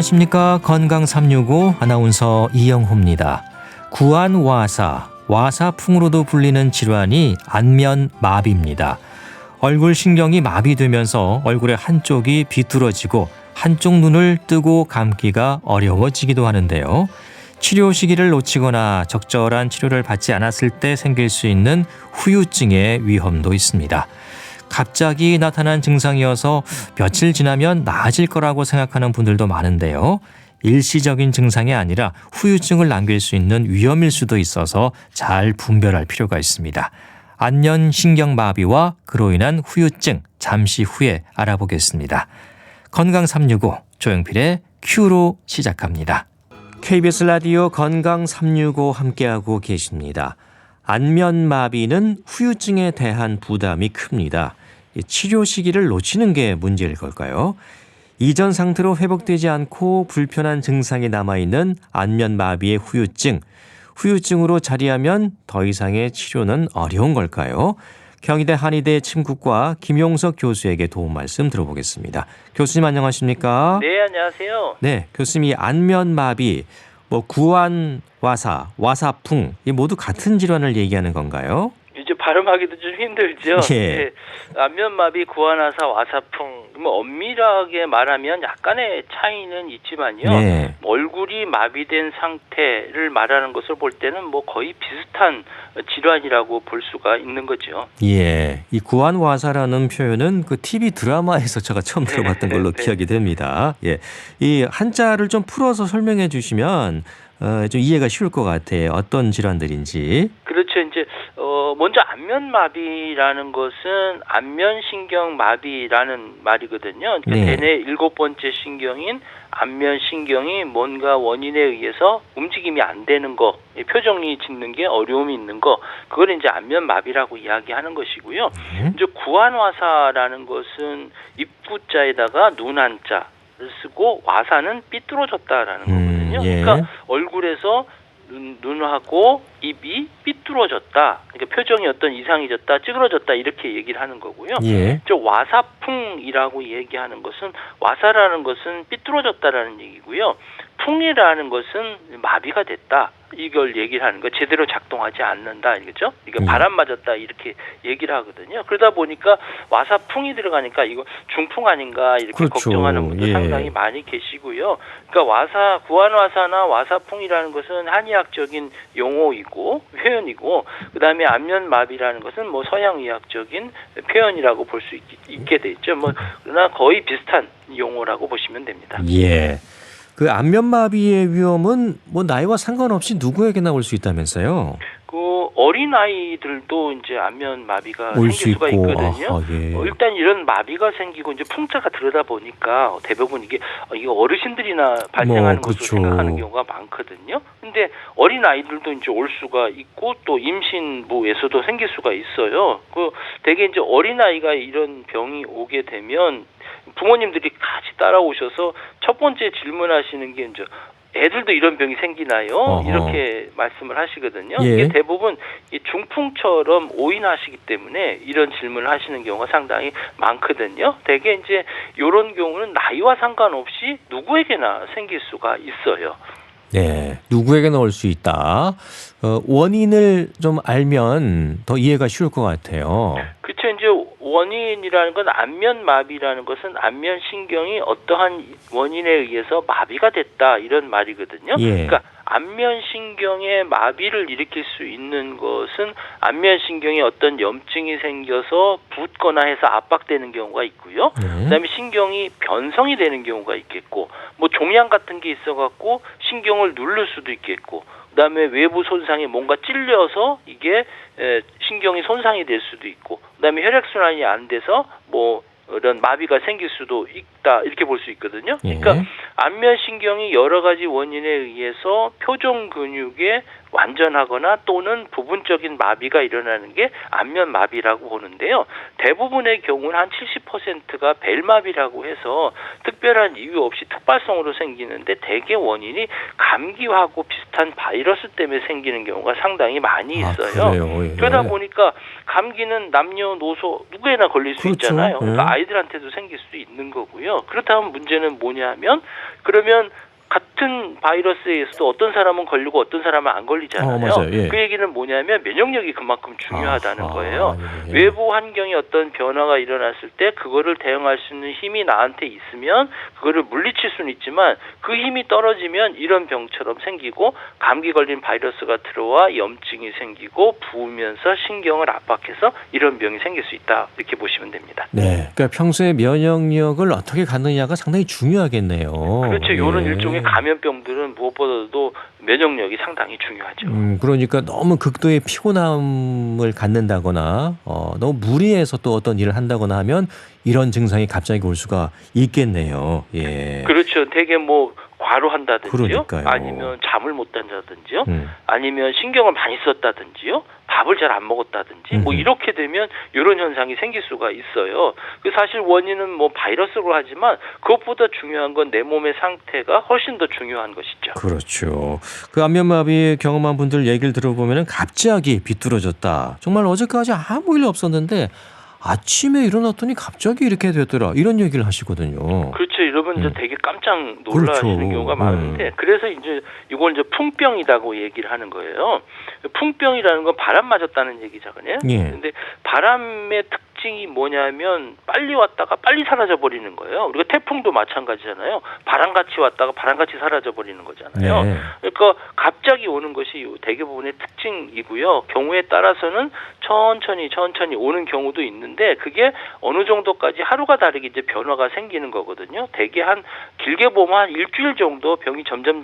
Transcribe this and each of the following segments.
안녕하십니까. 건강 365 아나운서 이영호입니다. 구안와사, 와사풍으로도 불리는 질환이 안면마비입니다. 얼굴 신경이 마비되면서 얼굴의 한쪽이 비뚤어지고 한쪽 눈을 뜨고 감기가 어려워지기도 하는데요. 치료 시기를 놓치거나 적절한 치료를 받지 않았을 때 생길 수 있는 후유증의 위험도 있습니다. 갑자기 나타난 증상이어서 며칠 지나면 나아질 거라고 생각하는 분들도 많은데요. 일시적인 증상이 아니라 후유증을 남길 수 있는 위험일 수도 있어서 잘 분별할 필요가 있습니다. 안면신경마비와 그로 인한 후유증 잠시 후에 알아보겠습니다. 건강 365 조영필의 큐로 시작합니다. KBS 라디오 건강 365 함께하고 계십니다. 안면마비는 후유증에 대한 부담이 큽니다. 치료 시기를 놓치는 게 문제일 걸까요? 이전 상태로 회복되지 않고 불편한 증상이 남아있는 안면마비의 후유증. 후유증으로 자리하면 더 이상의 치료는 어려운 걸까요? 경희대 한의대 침구과 김용석 교수에게 도움 말씀 들어보겠습니다. 교수님 안녕하십니까? 네, 안녕하세요. 네, 교수님이 안면마비, 구안와사, 와사풍 이 모두 같은 질환을 얘기하는 건가요? 이제 발음하기도 좀 힘들죠. 예. 네, 안면마비, 구안와사, 와사풍. 뭐 엄밀하게 말하면 약간의 차이는 있지만요. 네. 얼굴이 마비된 상태를 말하는 것을 볼 때는 뭐 거의 비슷한 질환이라고 볼 수가 있는 거죠. 예, 이 구안와사라는 표현은 그 TV 드라마에서 제가 처음 들어봤던 걸로 기억이 됩니다. 예, 이 한자를 좀 풀어서 설명해 주시면 좀 이해가 쉬울 것 같아요. 어떤 질환들인지. 그렇죠. 이제 먼저 안면마비라는 것은 안면신경마비라는 말이거든요. 그러니까 네. 대뇌 7번째 신경인 안면신경이 뭔가 원인에 의해서 움직임이 안 되는 거, 표정이 짓는 게 어려움이 있는 거, 그걸 이제 안면마비라고 이야기하는 것이고요. 이제 구안와사라는 것은 입구자에다가 눈 한자를 쓰고 와사는 삐뚤어졌다라는 거거든요. 예. 그러니까 얼굴에서 눈하고 입이 삐뚤어졌다. 그러니까 표정이 어떤 이상해졌다, 찌그러졌다 이렇게 얘기를 하는 거고요. 예. 저 와사풍이라고 얘기하는 것은 와사라는 것은 삐뚤어졌다라는 얘기고요. 풍이라는 것은 마비가 됐다. 이걸 얘기를 하는 거 제대로 작동하지 않는다 이거죠. 이거 바람 맞았다 이렇게 얘기를 하거든요. 그러다 보니까 와사풍이 들어가니까 이거 중풍 아닌가 이렇게 그렇죠. 걱정하는 분들 예. 상당히 많이 계시고요. 그러니까 구안와사나 와사풍이라는 것은 한의학적인 용어이고 표현이고 그다음에 안면마비라는 것은 뭐 서양의학적인 표현이라고 볼 수 있게 돼 있죠. 뭐 그러나 거의 비슷한 용어라고 보시면 됩니다. 예. 그 안면마비의 위험은 뭐 나이와 상관없이 누구에게나 올 수 있다면서요? 그 어린 아이들도 이제 안면마비가 올 생길 수 수가 있고. 있거든요. 아하, 예. 일단 이런 마비가 생기고 이제 풍자가 들여다 보니까 대부분 이게 어르신들이나 발생하는 것으로 그렇죠. 생각하는 경우가 많거든요. 근데 어린 아이들도 이제 올 수가 있고 또 임신부에서도 생길 수가 있어요. 그 대개 이제 어린 아이가 이런 병이 오게 되면 부모님들이 같이 따라오셔서 첫 번째 질문하시는 게 이제 애들도 이런 병이 생기나요? 어허. 이렇게 말씀을 하시거든요. 예. 이게 대부분 이 중풍처럼 오인하시기 때문에 이런 질문을 하시는 경우가 상당히 많거든요. 대개 이제 이런 경우는 나이와 상관없이 누구에게나 생길 수가 있어요. 네, 누구에게나 올 수 있다. 원인을 좀 알면 더 이해가 쉬울 것 같아요. 그렇죠. 이제 원인이라는 건 안면마비라는 것은 안면신경이 어떠한 원인에 의해서 마비가 됐다 이런 말이거든요. 예. 그러니까 안면신경의 마비를 일으킬 수 있는 것은 안면신경에 어떤 염증이 생겨서 붓거나 해서 압박되는 경우가 있고요. 그다음에 신경이 변성이 되는 경우가 있겠고 뭐 종양 같은 게 있어갖고 신경을 누를 수도 있겠고 그다음에 외부 손상이 뭔가 찔려서 이게 신경이 손상이 될 수도 있고 그다음에 혈액순환이 안 돼서 뭐 이런 마비가 생길 수도 있다 이렇게 볼 수 있거든요. 그러니까 안면신경이 여러 가지 원인에 의해서 표정 근육에 완전하거나 또는 부분적인 마비가 일어나는 게 안면마비라고 보는데요. 대부분의 경우는 한 70%가 벨마비라고 해서 특별한 이유 없이 특발성으로 생기는데 대개 원인이 감기하고 비슷한 비슷한 바이러스 때문에 생기는 경우가 상당히 많이 있어요. 그래요? 예. 그러다 보니까 감기는 남녀노소 누구에나 걸릴 수 그렇죠. 있잖아요. 예. 그러니까 아이들한테도 생길 수 있는 거고요. 그렇다면 문제는 뭐냐면 그러면 같은 바이러스에 의해서도 어떤 사람은 걸리고 어떤 사람은 안 걸리잖아요. 맞아요. 예. 그 얘기는 뭐냐면 면역력이 그만큼 중요하다는 거예요. 예. 외부 환경에 어떤 변화가 일어났을 때 그거를 대응할 수 있는 힘이 나한테 있으면 그거를 물리칠 수는 있지만 그 힘이 떨어지면 이런 병처럼 생기고 감기 걸린 바이러스가 들어와 염증이 생기고 부으면서 신경을 압박해서 이런 병이 생길 수 있다. 이렇게 보시면 됩니다. 네. 그러니까 평소에 면역력을 어떻게 갖느냐가 상당히 중요하겠네요. 그렇죠. 이런 예. 일종의 감염병들은 무엇보다도 면역력이 상당히 중요하죠. 그러니까 너무 극도의 피곤함을 갖는다거나 너무 무리해서 또 어떤 일을 한다거나 하면 이런 증상이 갑자기 올 수가 있겠네요. 예. 그렇죠. 되게 뭐 과로한다든지요. 그러니까요. 아니면 잠을 못 잔다든지요. 아니면 신경을 많이 썼다든지요. 밥을 잘 안 먹었다든지 뭐 이렇게 되면 이런 현상이 생길 수가 있어요. 그 사실 원인은 뭐 바이러스로 하지만 그것보다 중요한 건 내 몸의 상태가 훨씬 더 중요한 것이죠. 그렇죠. 그 안면마비 경험한 분들 얘기를 들어보면 갑자기 비뚤어졌다. 정말 어제까지 아무 일 없었는데 아침에 일어났더니 갑자기 이렇게 됐더라. 이런 얘기를 하시거든요. 그렇죠. 여러분 이제 되게 깜짝 놀라시는 그렇죠. 경우가 많은데 그래서 이제 이걸 이제 풍병이라고 얘기를 하는 거예요. 풍병이라는 건 바람 맞았다는 얘기잖아요. 예. 근데 바람의 특징이 뭐냐면 빨리 왔다가 빨리 사라져 버리는 거예요. 우리가 태풍도 마찬가지잖아요. 바람같이 왔다가 바람같이 사라져 버리는 거잖아요. 네. 그러니까 갑자기 오는 것이 대부분의 특징이고요. 경우에 따라서는 천천히 오는 경우도 있는데 그게 어느 정도까지 하루가 다르게 이제 변화가 생기는 거거든요. 대개 한 길게 보면 한 일주일 정도 병이 점점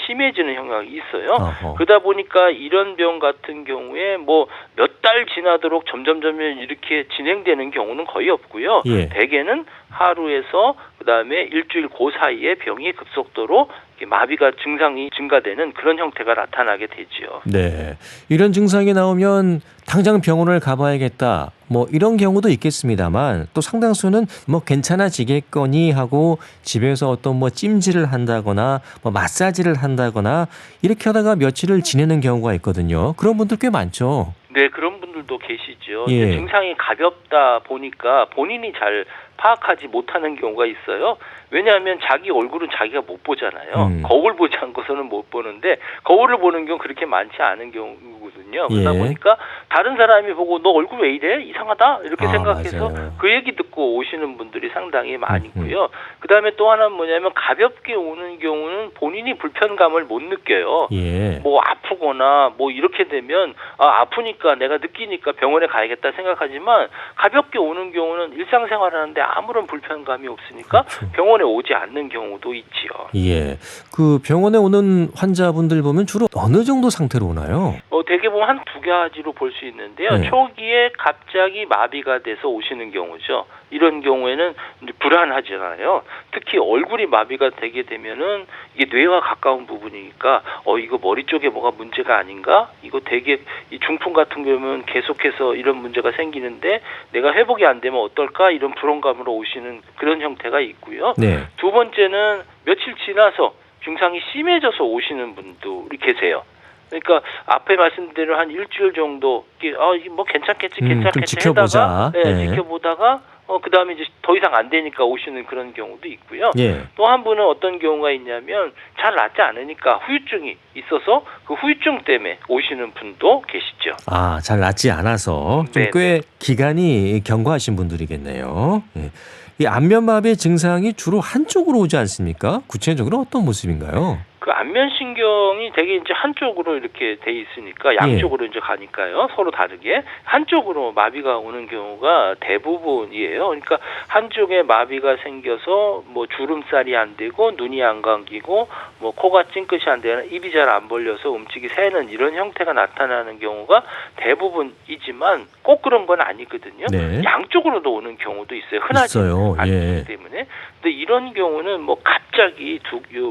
심해지는 경향이 있어요. 어허. 그러다 보니까 이런 병 같은 경우에 뭐 몇 달 지나도록 점점 이렇게 진행되는 경우는 거의 없고요. 예. 대개는 하루에서 그다음에 일주일 그 사이에 병이 급속도로 마비가 증상이 증가되는 그런 형태가 나타나게 되지요. 네. 이런 증상이 나오면 당장 병원을 가봐야겠다. 뭐 이런 경우도 있겠습니다만 또 상당수는 뭐 괜찮아지겠거니 하고 집에서 어떤 뭐 찜질을 한다거나 뭐 마사지를 한다거나 이렇게 하다가 며칠을 지내는 경우가 있거든요. 그런 분들 꽤 많죠. 네, 그런 분들도 계시죠. 예. 증상이 가볍다 보니까 본인이 잘 파악하지 못하는 경우가 있어요. 왜냐하면 자기 얼굴은 자기가 못 보잖아요. 거울 보지 않고서는 못 보는데 거울을 보는 경우 그렇게 많지 않은 경우거든요. 그러다 예. 보니까 다른 사람이 보고 너 얼굴 왜 이래? 이상하다? 이렇게 생각해서 맞아요. 그 얘기 듣고 오시는 분들이 상당히 많이 있고요. 그다음에 또 하나는 뭐냐면 가볍게 오는 경우는 본인이 불편감을 못 느껴요. 예. 뭐 아프거나 뭐 이렇게 되면 아프니까 내가 느끼니까 병원에 가야겠다 생각하지만 가볍게 오는 경우는 일상생활하는데 아무런 불편감이 없으니까 그렇죠. 병원에 오지 않는 경우도 있지요. 예. 그 병원에 오는 환자분들 보면 주로 어느 정도 상태로 오나요? 대개 보면 한 두 가지로 볼 수 있는데요. 네. 초기에 갑자기 마비가 돼서 오시는 경우죠. 이런 경우에는 이제 불안하잖아요. 특히 얼굴이 마비가 되게 되면은 이게 뇌와 가까운 부분이니까 이거 머리 쪽에 뭐가 문제가 아닌가? 이거 되게 이 중풍 같은 경우는 계속해서 이런 문제가 생기는데 내가 회복이 안 되면 어떨까? 이런 불안감으로 오시는 그런 형태가 있고요. 네. 두 번째는 며칠 지나서 증상이 심해져서 오시는 분들이 계세요. 그러니까 앞에 말씀대로 한 일주일 정도 이게 뭐 괜찮겠지 좀 지켜보자. 하다가 네. 지켜보다가 그다음에 이제 더 이상 안 되니까 오시는 그런 경우도 있고요. 예. 또 한 분은 어떤 경우가 있냐면 잘 낫지 않으니까 후유증이 있어서 그 후유증 때문에 오시는 분도 계시죠. 아, 잘 낫지 않아서 좀 네네. 꽤 기간이 경과하신 분들이겠네요. 예. 이 안면마비의 증상이 주로 한쪽으로 오지 않습니까? 구체적으로 어떤 모습인가요? 그 안면신경이 되게 이제 한쪽으로 이렇게 돼 있으니까 양쪽으로 이제 가니까요. 서로 다르게 한쪽으로 마비가 오는 경우가 대부분이에요. 그러니까 한쪽에 마비가 생겨서 뭐 주름살이 안 되고 눈이 안 감기고 뭐 코가 찡긋이 안 되는 입이 잘 안 벌려서 움직이 새는 이런 형태가 나타나는 경우가 대부분이지만 꼭 그런 건 아니거든요. 네. 양쪽으로도 오는 경우도 있어요. 흔하지 있어요. 않기 예. 때문에. 근데 이런 경우는 뭐 갑자기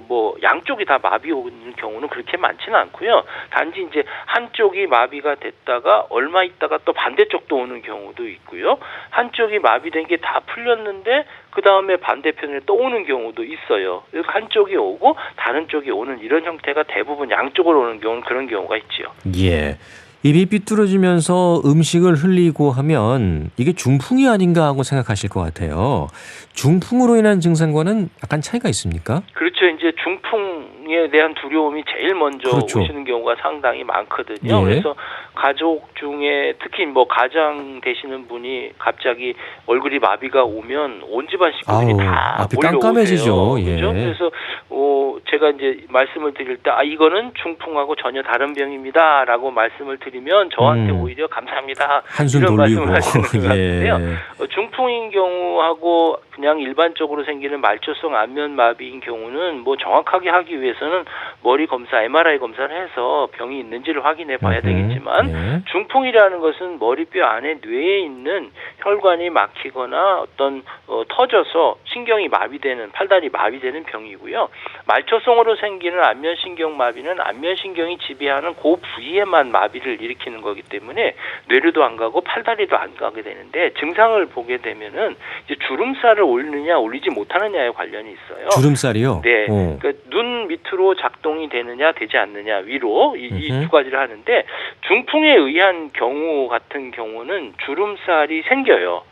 뭐 양쪽이 다 마비 오는 경우는 그렇게 많지는 않고요. 단지 이제 한쪽이 마비가 됐다가 얼마 있다가 또 반대쪽도 오는 경우도 있고요. 한쪽이 마비된 게 다 풀렸는데 그 다음에 반대편에 또 오는 경우도 있어요. 그래서 한쪽이 오고 다른 쪽이 오는 이런 형태가 대부분 양쪽으로 오는 경우는 그런 경우가 있죠. 예. 입이 삐뚤어지면서 음식을 흘리고 하면 이게 중풍이 아닌가 하고 생각하실 것 같아요. 중풍으로 인한 증상과는 약간 차이가 있습니까? 그렇죠. 이제 중풍에 대한 두려움이 제일 먼저 그렇죠. 오시는 경우가 상당히 많거든요. 예. 그래서 가족 중에 특히 뭐 가장 되시는 분이 갑자기 얼굴이 마비가 오면 온 집안 식구들이 다 앞이 몰려오세요. 깜깜해지죠. 예. 그렇죠? 그래서 제가 이제 말씀을 드릴 때 이거는 중풍하고 전혀 다른 병입니다라고 말씀을 드리면 저한테 오히려 감사합니다. 한숨 이런 돌리고. 말씀을 하시는 것 같은데요. 예. 중풍인 경우하고 그냥 일반적으로 생기는 말초성 안면마비인 경우는 뭐 정확하게 하기 위해서는 머리 검사, MRI 검사를 해서 병이 있는지를 확인해 봐야 되겠지만 예. 중풍이라는 것은 머리뼈 안에 뇌에 있는 혈관이 막히거나 어떤 터져서 신경이 마비되는, 팔다리 마비되는 병이고요. 말초성으로 생기는 안면신경 마비는 안면신경이 지배하는 그 부위에만 마비를 일으키는 거기 때문에 뇌로도 안 가고 팔다리도 안 가게 되는데 증상을 보게 되면은 이제 주름살을 올리느냐 올리지 못하느냐에 관련이 있어요. 주름살이요? 네, 그러니까 눈 밑으로 작동이 되느냐 되지 않느냐 위로 이 두 가지를 하는데 중풍에 의한 경우 같은 경우는 주름살이 생겨요.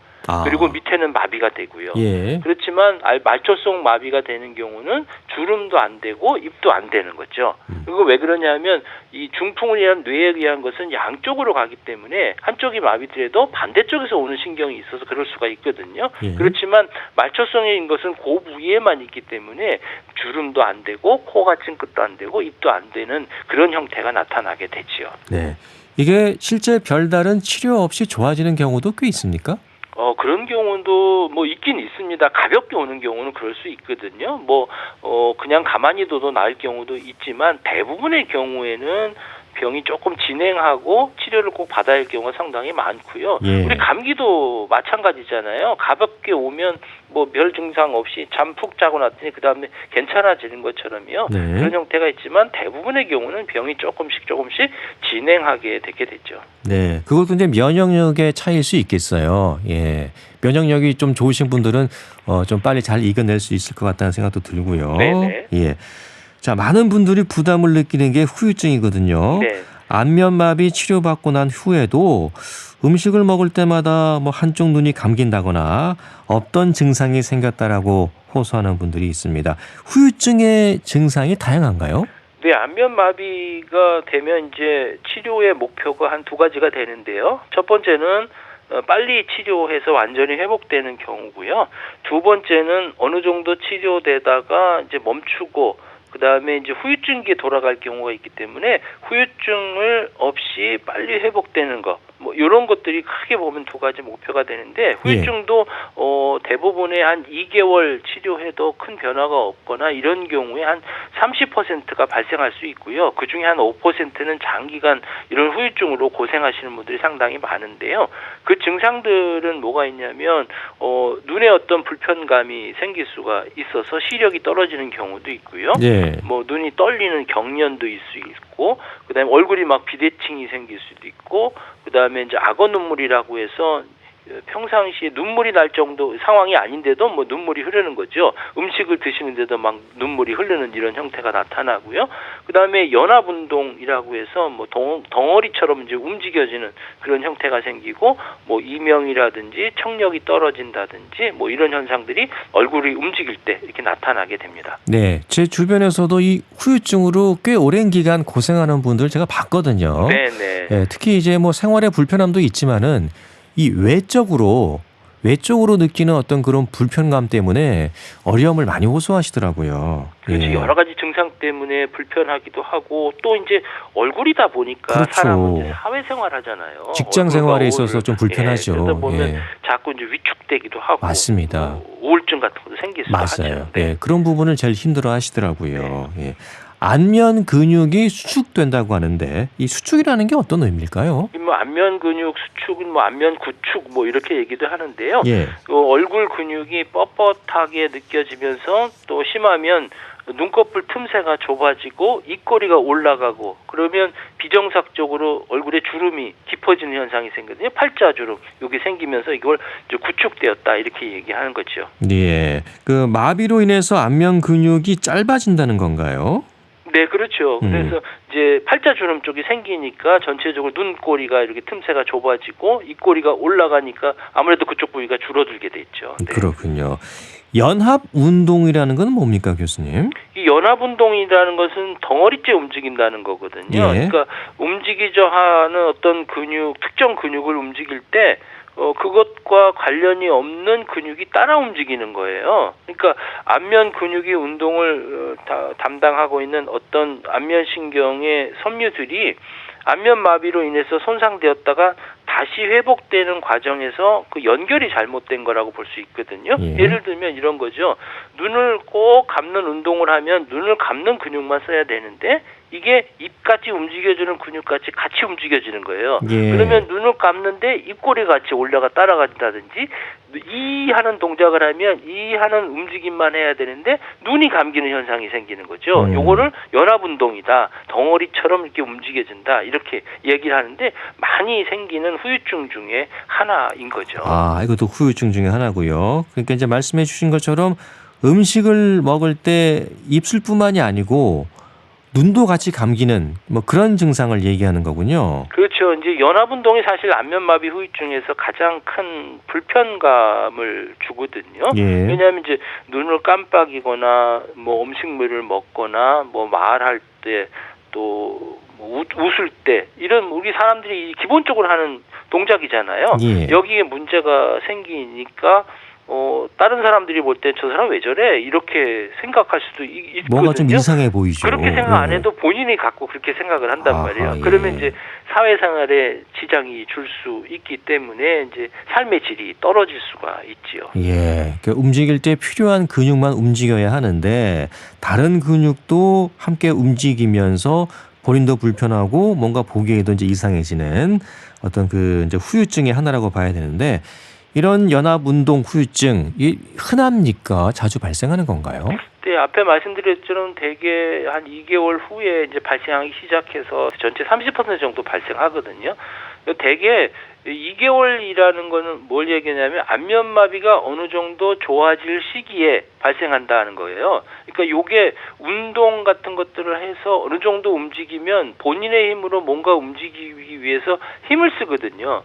그리고 밑에는 마비가 되고요. 예. 그렇지만 말초성 마비가 되는 경우는 주름도 안 되고 입도 안 되는 거죠. 그리고 왜 그러냐면 이 중풍을 위한 뇌에 의한 것은 양쪽으로 가기 때문에 한쪽이 마비되더라도 반대쪽에서 오는 신경이 있어서 그럴 수가 있거든요. 예. 그렇지만 말초성인 것은 그 부위에만 있기 때문에 주름도 안 되고 코가 찡긋도 안 되고 입도 안 되는 그런 형태가 나타나게 되지요. 네. 이게 실제 별다른 치료 없이 좋아지는 경우도 꽤 있습니까? 그런 경우도 뭐 있긴 있습니다. 가볍게 오는 경우는 그럴 수 있거든요. 그냥 가만히 둬도 나을 경우도 있지만 대부분의 경우에는 병이 조금 진행하고 치료를 꼭 받아야 할 경우가 상당히 많고요. 예. 우리 감기도 마찬가지잖아요. 가볍게 오면 뭐 별 증상 없이 잠 푹 자고 났더니 그 다음에 괜찮아지는 것처럼요. 네. 그런 형태가 있지만 대부분의 경우는 병이 조금씩 진행하게 되게 되죠. 네. 그것도 이제 면역력의 차이일 수 있겠어요. 예. 면역력이 좀 좋으신 분들은 좀 빨리 잘 이겨낼 수 있을 것 같다는 생각도 들고요. 네네. 예. 자, 많은 분들이 부담을 느끼는 게 후유증이거든요. 네. 안면마비 치료받고 난 후에도 음식을 먹을 때마다 뭐 한쪽 눈이 감긴다거나 없던 증상이 생겼다라고 호소하는 분들이 있습니다. 후유증의 증상이 다양한가요? 네, 안면마비가 되면 이제 치료의 목표가 한 두 가지가 되는데요. 첫 번째는 빨리 치료해서 완전히 회복되는 경우고요. 두 번째는 어느 정도 치료되다가 이제 멈추고 그 다음에 이제 후유증기에 돌아갈 경우가 있기 때문에 후유증을 없이 빨리 회복되는 것, 뭐 이런 것들이 크게 보면 두 가지 목표가 되는데 후유증도 대부분의 한 2개월 치료해도 큰 변화가 없거나 이런 경우에 한 30%가 발생할 수 있고요. 그 중에 한 5%는 장기간 이런 후유증으로 고생하시는 분들이 상당히 많은데요. 그 증상들은 뭐가 있냐면 눈에 어떤 불편감이 생길 수가 있어서 시력이 떨어지는 경우도 있고요. 네. 뭐 눈이 떨리는 경련도 있을 수 있고, 그다음에 얼굴이 막 비대칭이 생길 수도 있고, 그다음에 이제 악어 눈물이라고 해서 평상시에 눈물이 날 정도 상황이 아닌데도 뭐 눈물이 흐르는 거죠. 음식을 드시는데도 막 눈물이 흐르는 이런 형태가 나타나고요. 그다음에 연합운동이라고 해서 뭐 덩어리처럼 이제 움직여지는 그런 형태가 생기고, 뭐 이명이라든지 청력이 떨어진다든지 뭐 이런 현상들이 얼굴이 움직일 때 이렇게 나타나게 됩니다. 네, 제 주변에서도 이 후유증으로 꽤 오랜 기간 고생하는 분들 제가 봤거든요. 네네. 네, 특히 이제 뭐 생활의 불편함도 있지만은 이 외적으로 느끼는 어떤 그런 불편감 때문에 어려움을 많이 호소하시더라고요. 그렇죠. 예. 여러 가지 증상 때문에 불편하기도 하고 또 이제 얼굴이다 보니까 그렇죠. 사람은 이제 사회생활 하잖아요. 직장 생활에 있어서 좀 불편하죠. 그러다 보면 예. 자꾸 이제 위축되기도 하고. 맞습니다. 우울증 같은 것도 생길 수가 맞아요. 하죠. 네. 그런 부분을 제일 힘들어 하시더라고요. 예. 안면 근육이 수축된다고 하는데 이 수축이라는 게 어떤 의미일까요? 뭐 안면 근육 수축은 뭐 안면 구축 뭐 이렇게 얘기도 하는데요. 예. 얼굴 근육이 뻣뻣하게 느껴지면서 또 심하면 눈꺼풀 틈새가 좁아지고 입꼬리가 올라가고 그러면 비정상적으로 얼굴에 주름이 깊어지는 현상이 생기거든요. 팔자주름 이게 생기면서 이걸 이제 구축되었다 이렇게 얘기하는 거죠. 예. 그 마비로 인해서 안면 근육이 짧아진다는 건가요? 네, 그렇죠. 그래서 이제 팔자주름 쪽이 생기니까 전체적으로 눈꼬리가 이렇게 틈새가 좁아지고 입꼬리가 올라가니까 아무래도 그쪽 부위가 줄어들게 돼 있죠. 네. 그렇군요. 연합 운동이라는 건 뭡니까, 교수님? 이 연합 운동이라는 것은 덩어리째 움직인다는 거거든요. 예. 그러니까 움직이려 하는 어떤 근육, 특정 근육을 움직일 때 그것과 관련이 없는 근육이 따라 움직이는 거예요. 그러니까 안면 근육이 운동을 담당하고 있는 어떤 안면신경의 섬유들이 안면 마비로 인해서 손상되었다가 다시 회복되는 과정에서 그 연결이 잘못된 거라고 볼 수 있거든요. 예. 예를 들면 이런 거죠. 눈을 꼭 감는 운동을 하면 눈을 감는 근육만 써야 되는데 이게 입같이 움직여주는 근육같이 같이 움직여지는 거예요. 예. 그러면 눈을 감는데 입꼬리 같이 올라가 따라간다든지 이 하는 동작을 하면 이 하는 움직임만 해야 되는데 눈이 감기는 현상이 생기는 거죠. 요거를 연합운동이다. 덩어리처럼 이렇게 움직여진다. 이렇게 얘기를 하는데 많이 생기는 후유증 중에 하나인 거죠. 아, 이것도 후유증 중에 하나고요. 그러니까 이제 말씀해 주신 것처럼 음식을 먹을 때 입술뿐만이 아니고 눈도 같이 감기는 뭐 그런 증상을 얘기하는 거군요. 그렇죠. 이제 연합운동이 사실 안면마비 후유증에서 가장 큰 불편감을 주거든요. 예. 왜냐하면 이제 눈을 깜빡이거나 뭐 음식물을 먹거나 뭐 말할 때 또 웃을 때 이런 우리 사람들이 기본적으로 하는 동작이잖아요. 예. 여기에 문제가 생기니까 다른 사람들이 볼 때 저 사람 왜 저래? 이렇게 생각할 수도 있거든요. 뭔가 좀 이상해 보이죠. 그렇게 생각 안 해도 본인이 갖고 그렇게 생각을 한단 말이에요. 예. 그러면 이제 사회생활에 지장이 줄 수 있기 때문에 이제 삶의 질이 떨어질 수가 있지요. 예. 그러니까 움직일 때 필요한 근육만 움직여야 하는데 다른 근육도 함께 움직이면서 본인도 불편하고 뭔가 보기에도 이제 이상해지는 어떤 그 이제 후유증의 하나라고 봐야 되는데 이런 연합 운동 후유증 이 흔합니까? 자주 발생하는 건가요? 네, 앞에 말씀드렸처럼 대개 한 2개월 후에 이제 발생하기 시작해서 전체 30% 정도 발생하거든요. 대개 2개월이라는 거는 뭘 얘기하냐면 안면마비가 어느 정도 좋아질 시기에 발생한다는 거예요. 그러니까 요게 운동 같은 것들을 해서 어느 정도 움직이면 본인의 힘으로 뭔가 움직이기 위해서 힘을 쓰거든요.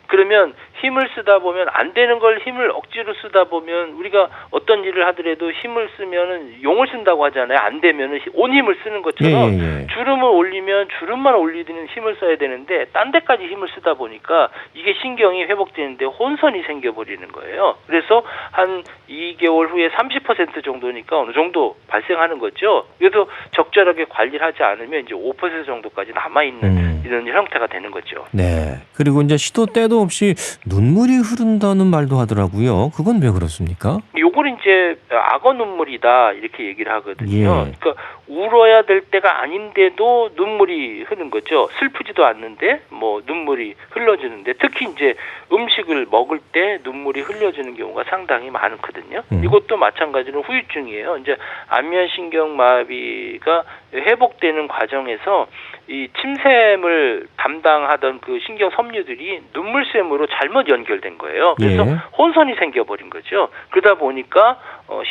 그러면 힘을 쓰다 보면 안 되는 걸 힘을 억지로 쓰다 보면 우리가 어떤 일을 하더라도 힘을 쓰면은 용을 쓴다고 하잖아요. 안 되면은 온 힘을 쓰는 것처럼 예. 주름을 올리면 주름만 올리는 힘을 써야 되는데 딴 데까지 힘을 쓰다 보니까 이게 신경이 회복되는데 혼선이 생겨버리는 거예요. 그래서 한 2개월 후에 30% 정도니까 어느 정도 발생하는 거죠. 그래서 적절하게 관리를 하지 않으면 이제 5% 정도까지 남아있는 이런 형태가 되는 거죠. 네. 그리고 이제 시도 때도 없이 눈물이 흐른다는 말도 하더라고요. 그건 왜 그렇습니까? 요거는 이제 악어 눈물이다 이렇게 얘기를 하거든요. 예. 그러니까 울어야 될 때가 아닌데도 눈물이 흐르는 거죠. 슬프지도 않는데 뭐 눈물이 흘러지는데 특히 이제 음식을 먹을 때 눈물이 흘려지는 경우가 상당히 많거든요. 이것도 마찬가지로 후유증이에요. 이제 안면신경 마비가 회복되는 과정에서 이 침샘을 담당하던 그 신경 섬유들이 눈물샘으로 잘못 연결된 거예요. 그래서 예. 혼선이 생겨버린 거죠. 그러다 보니까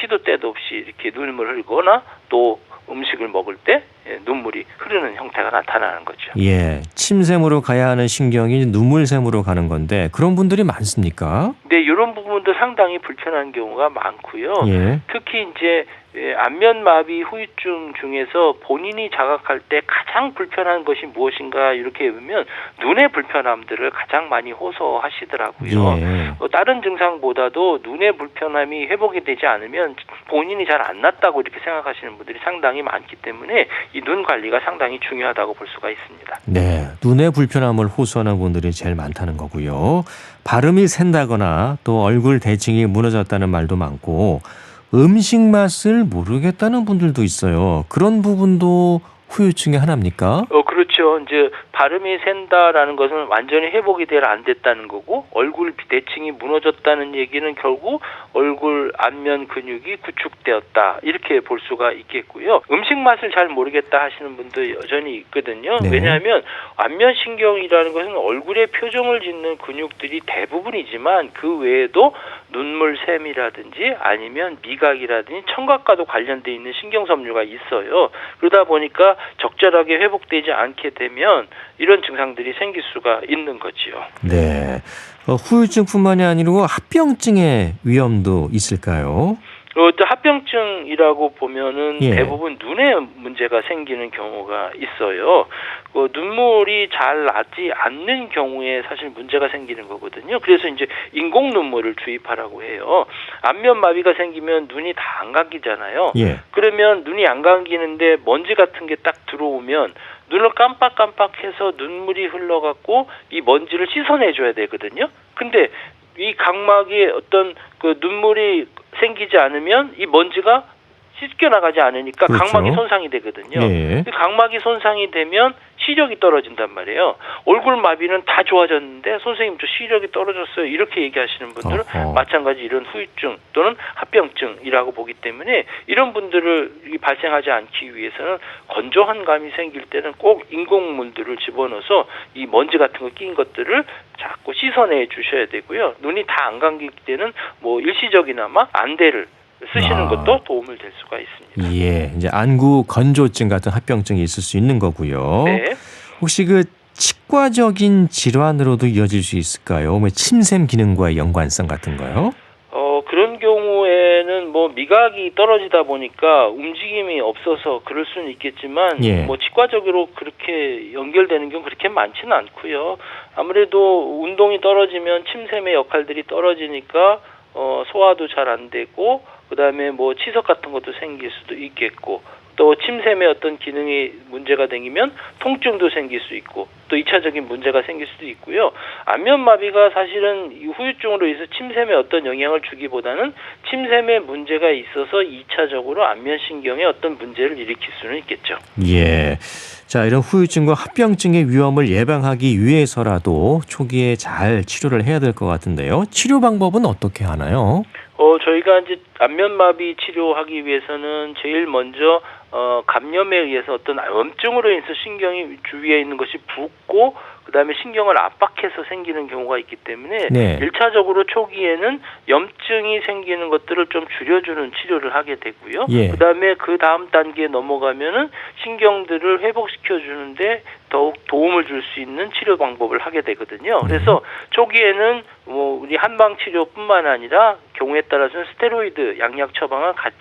시도 때도 없이 이렇게 눈물을 흘거나 또 음식을 먹을 때 눈물이 흐르는 형태가 나타나는 거죠. 예. 침샘으로 가야 하는 신경이 눈물샘으로 가는 건데 그런 분들이 많습니까? 네, 이런 부분도 상당히 불편한 경우가 많고요. 예. 특히 이제 안면마비 후유증 중에서 본인이 자각할 때 가장 불편한 것이 무엇인가 이렇게 보면 눈의 불편함들을 가장 많이 호소하시더라고요. 예. 다른 증상보다도 눈의 불편함이 회복이 되지 않으면 본인이 잘 안 낫다고 이렇게 생각하시는 분들이 상당히 많기 때문에 이 눈 관리가 상당히 중요하다고 볼 수가 있습니다. 네. 눈의 불편함을 호소하는 분들이 제일 많다는 거고요. 발음이 샌다거나 또 얼굴 대칭이 무너졌다는 말도 많고 음식 맛을 모르겠다는 분들도 있어요. 그런 부분도 후유증의 하나입니까? 그렇죠. 이제 발음이 샌다라는 것은 완전히 회복이 안 됐다는 거고, 얼굴 대칭이 무너졌다는 얘기는 결국 얼굴 안면 근육이 구축되었다, 이렇게 볼 수가 있겠고요. 음식 맛을 잘 모르겠다 하시는 분도 여전히 있거든요. 네. 왜냐하면 안면 신경이라는 것은 얼굴에 표정을 짓는 근육들이 대부분이지만 그 외에도 눈물샘이라든지 아니면 미각이라든지 청각과도 관련돼 있는 신경섬유가 있어요. 그러다 보니까 적절하게 회복되지 않게 되면 이런 증상들이 생길 수가 있는 거지요. 네. 후유증뿐만이 아니고 합병증의 위험도 있을까요? 또 합병증이라고 보면은 예. 대부분 눈에 문제가 생기는 경우가 있어요. 눈물이 잘 나지 않는 경우에 사실 문제가 생기는 거거든요. 그래서 이제 인공 눈물을 주입하라고 해요. 안면 마비가 생기면 눈이 다 안 감기잖아요. 예. 그러면 눈이 안 감기는데 먼지 같은 게 딱 들어오면 눈을 깜빡깜빡해서 눈물이 흘러갖고 이 먼지를 씻어내줘야 되거든요. 근데 이 각막에 어떤 그 눈물이 생기지 않으면 이 먼지가 씻겨 나가지 않으니까 그렇죠. 각막이 손상이 되거든요. 예. 각막이 손상이 되면 시력이 떨어진단 말이에요. 얼굴 마비는 다 좋아졌는데 선생님 저 시력이 떨어졌어요, 이렇게 얘기하시는 분들은 마찬가지 이런 후유증 또는 합병증이라고 보기 때문에 이런 분들을 발생하지 않기 위해서는 건조한 감이 생길 때는 꼭 인공물들을 집어넣어서 이 먼지 같은 거 낀 것들을 자꾸 씻어내 주셔야 되고요. 눈이 다 안 감길 때는 뭐 일시적이나마 안대를 쓰시는 것도 도움을 될 수가 있습니다. 예, 이제 안구 건조증 같은 합병증이 있을 수 있는 거고요. 네. 혹시 그 치과적인 질환으로도 이어질 수 있을까요? 뭐 침샘 기능과의 연관성 같은 거요? 그런 경우에는 뭐 미각이 떨어지다 보니까 움직임이 없어서 그럴 수는 있겠지만 예. 뭐 치과적으로 그렇게 연결되는 경우 그렇게 많지는 않고요. 아무래도 운동이 떨어지면 침샘의 역할들이 떨어지니까 소화도 잘 안 되고 그다음에 뭐 치석 같은 것도 생길 수도 있겠고 또 침샘의 어떤 기능이 문제가 생기면 통증도 생길 수 있고 또 2차적인 문제가 생길 수도 있고요. 안면마비가 사실은 이 후유증으로 인해서 침샘에 어떤 영향을 주기보다는 침샘에 문제가 있어서 2차적으로 안면신경에 어떤 문제를 일으킬 수는 있겠죠. 예. 자, 이런 후유증과 합병증의 위험을 예방하기 위해서라도 초기에 잘 치료를 해야 될 것 같은데요. 치료 방법은 어떻게 하나요? 저희가 이제 안면마비 치료하기 위해서는 제일 먼저 감염에 의해서 어떤 염증으로 인해서 신경이 주위에 있는 것이 붓고 그다음에 신경을 압박해서 생기는 경우가 있기 때문에 네. 1차적으로 초기에는 염증이 생기는 것들을 좀 줄여주는 치료를 하게 되고요. 예. 그다음에 그 다음 단계에 넘어가면은 신경들을 회복시켜 주는데 더욱 도움을 줄 수 있는 치료 방법을 하게 되거든요. 그래서 초기에는 뭐 우리 한방 치료뿐만 아니라 경우에 따라서는 스테로이드 약약 처방을 같이